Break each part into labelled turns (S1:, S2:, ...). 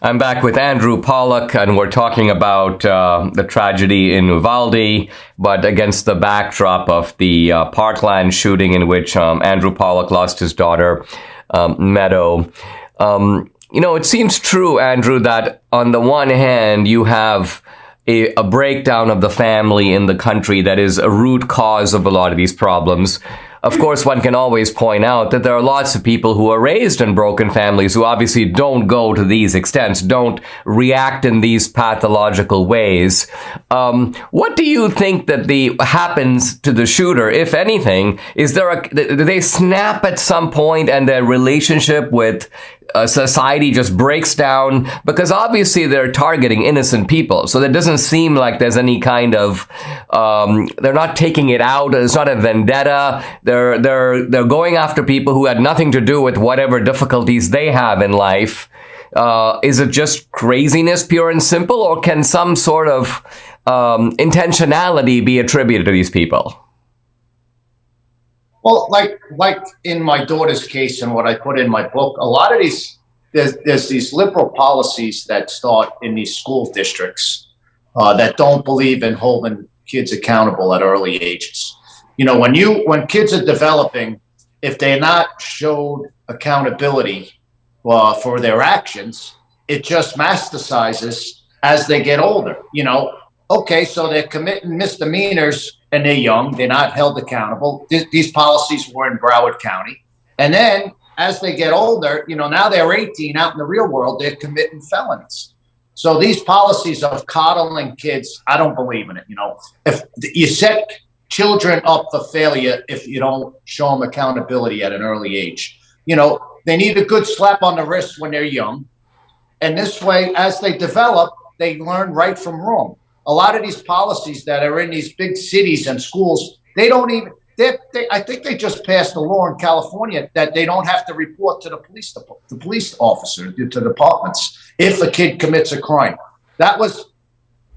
S1: I'm back with Andrew Pollack, and we're talking about the tragedy in Uvalde, but against the backdrop of the Parkland shooting in which Andrew Pollack lost his daughter, Meadow. It seems true, Andrew, that on the one hand, you have a breakdown of the family in the country that is a root cause of a lot of these problems. Of course, one can always point out that there are lots of people who are raised in broken families who obviously don't go to these extents, don't react in these pathological ways. What do you think that happens to the shooter, if anything? Do they snap at some point and their relationship with society just breaks down? Because obviously they're targeting innocent people, so it doesn't seem like there's any kind of they're not taking it out. It's not a vendetta. They're going after people who had nothing to do with whatever difficulties they have in life. Is it just craziness, pure and simple, or can some sort of intentionality be attributed to these people?
S2: Well, like in my daughter's case and what I put in my book, a lot of there's these liberal policies that start in these school districts that don't believe in holding kids accountable at early ages. When kids are developing, if they're not showed accountability for their actions, it just metastasizes as they get older. Okay, so they're committing misdemeanors and they're young, they're not held accountable. These policies were in Broward County. And then as they get older, now they're 18, out in the real world, they're committing felonies. So these policies of coddling kids, I don't believe in it. If you set children up for failure if you don't show them accountability at an early age. They need a good slap on the wrist when they're young. And this way, as they develop, they learn right from wrong. A lot of these policies that are in these big cities and schools, I think they just passed a law in California that they don't have to report to the police officer, to departments, if a kid commits a crime. That was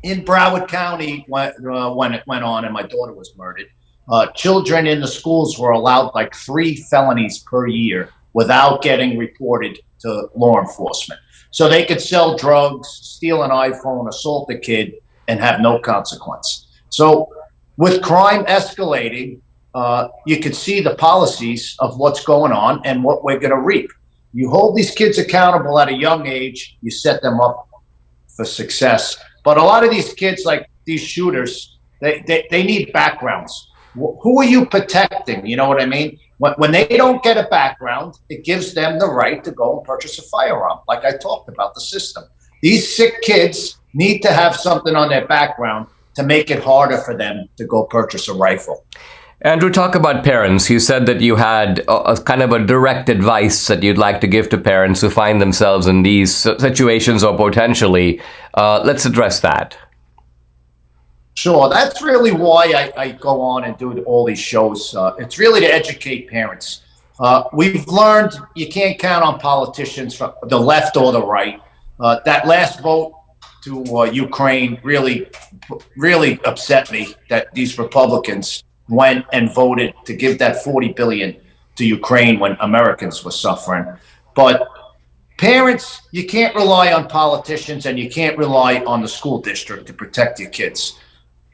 S2: in Broward County when it went on and my daughter was murdered. Children in the schools were allowed like 3 felonies per year without getting reported to law enforcement. So they could sell drugs, steal an iPhone, assault a kid, and have no consequence. So with crime escalating, you could see the policies of what's going on and what we're going to reap. You hold these kids accountable at a young age, you set them up for success. But a lot of these kids, like these shooters, they need backgrounds. Who are you protecting? You know what I mean? When they don't get a background, it gives them the right to go and purchase a firearm, like I talked about the system. These sick kids need to have something on their background to make it harder for them to go purchase a rifle.
S1: Andrew, talk about parents. You said that you had a kind of a direct advice that you'd like to give to parents who find themselves in these situations or potentially. Let's address that.
S2: Sure. That's really why I go on and do all these shows. It's really to educate parents. We've learned you can't count on politicians from the left or the right. That last vote to Ukraine really upset me that these Republicans went and voted to give that $40 billion to Ukraine when Americans were suffering. But parents, you can't rely on politicians and you can't rely on the school district to protect your kids.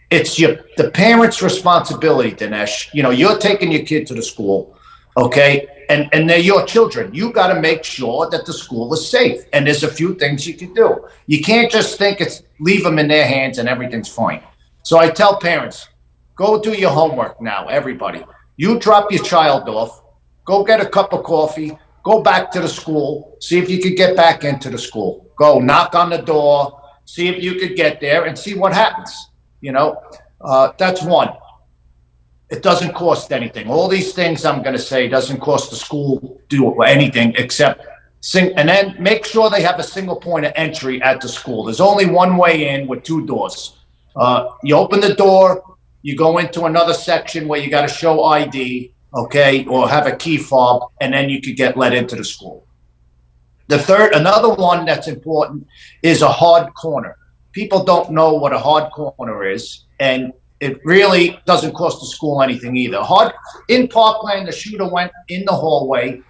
S2: It's the parents' responsibility, Dinesh. You're taking your kid to the school, okay? And they're your children. You got to make sure that the school is safe. And there's a few things you can do. You can't just think leave them in their hands and everything's fine. So I tell parents, go do your homework now, everybody. You drop your child off, go get a cup of coffee, go back to the school, see if you could get back into the school. Go knock on the door, see if you could get there and see what happens. That's one. It doesn't cost anything. All these things I'm going to say doesn't cost the school do anything except and then make sure they have a single point of entry at the school. There's only one way in with 2 doors. You open the door, you go into another section where you got to show ID, okay, or have a key fob, and then you could get let into the school. Another one that's important is a hard corner. People don't know what a hard corner is, and it really doesn't cost the school anything either. In Parkland, the shooter went in the hallway,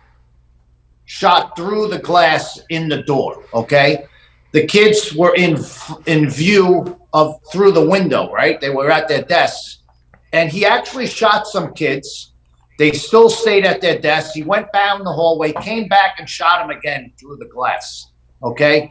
S2: shot through the glass in the door, okay? The kids were in view of through the window, right? They were at their desks, and he actually shot some kids. They still stayed at their desks. He went down the hallway, came back, and shot him again through the glass. Okay,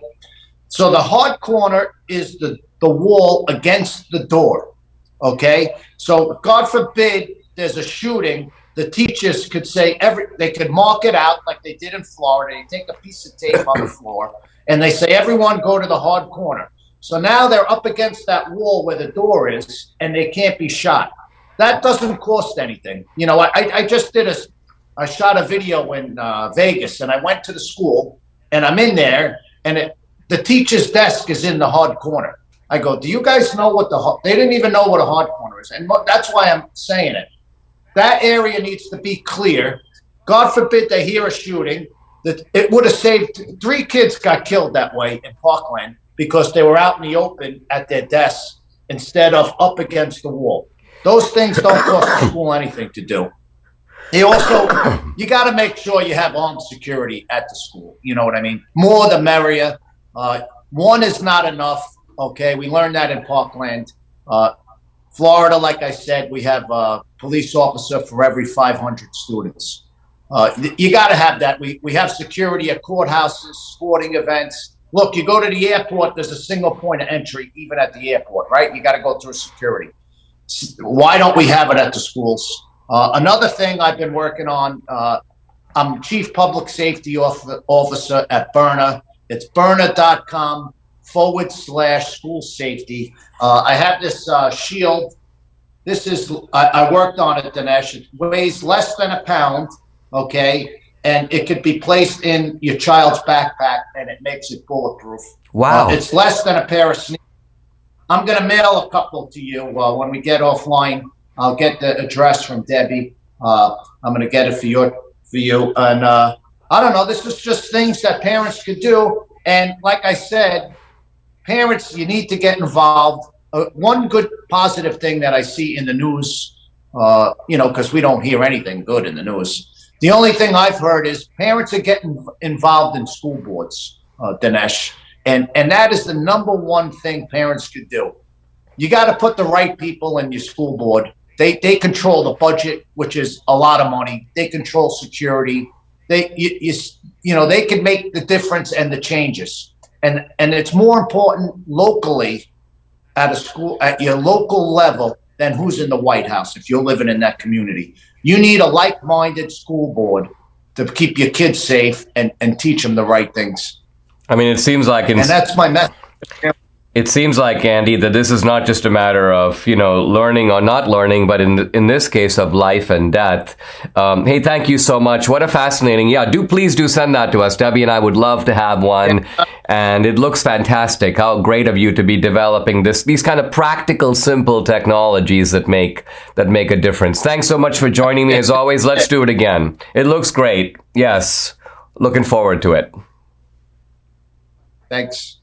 S2: so the hard corner is the wall against the door. Okay, so God forbid there's a shooting, the teachers could say they could mark it out like they did in Florida. They take a piece of tape on the floor and they say, everyone go to the hard corner. So now they're up against that wall where the door is and they can't be shot. That doesn't cost anything. You know, I just I shot a video in Vegas, and I went to the school and I'm in there, and the teacher's desk is in the hard corner. I go, do you guys know what they didn't even know what a hard corner is. And that's why I'm saying it. That area needs to be clear. God forbid they hear a shooting. That it would have saved 3 kids got killed that way in Parkland because they were out in the open at their desks instead of up against the wall. Those things don't cost the school anything to do. They also, you got to make sure you have armed security at the school. You know what I mean? More the merrier. One is not enough. Okay, we learned that in Parkland. Florida, like I said, we have a police officer for every 500 students. You got to have that. We have security at courthouses, sporting events. Look, you go to the airport, there's a single point of entry, even at the airport, right? You got to go through security. Why don't we have it at the schools? Another thing I've been working on, I'm Chief Public Safety Officer at Berna. It's berna.com/school safety. I have this shield. This is, I worked on it, Dinesh. It weighs less than a pound, okay? And it could be placed in your child's backpack and it makes it bulletproof.
S1: Wow.
S2: It's less than a pair of sneakers. I'm going to mail a couple to you when we get offline. I'll get the address from Debbie. I'm going to get it for you. And I don't know, this is just things that parents could do. And like I said, parents, you need to get involved. One good positive thing that I see in the news, because we don't hear anything good in the news. The only thing I've heard is parents are getting involved in school boards, Dinesh. And that is the number one thing parents could do. You got to put the right people in your school board. They control the budget, which is a lot of money. They control security. They can make the difference and the changes. And it's more important locally at a school, at your local level, than who's in the White House if you're living in that community. You need a like-minded school board to keep your kids safe and teach them the right things.
S1: I mean, it seems like...
S2: And that's my message.
S1: It seems like, Andy, that this is not just a matter of, learning or not learning, but in this case of life and death. Hey, thank you so much. What a fascinating... Yeah, please do send that to us. Debbie and I would love to have one. And it looks fantastic. How great of you to be developing these kind of practical, simple technologies that make a difference. Thanks so much for joining me. As always, let's do it again. It looks great. Yes. Looking forward to it.
S2: Thanks.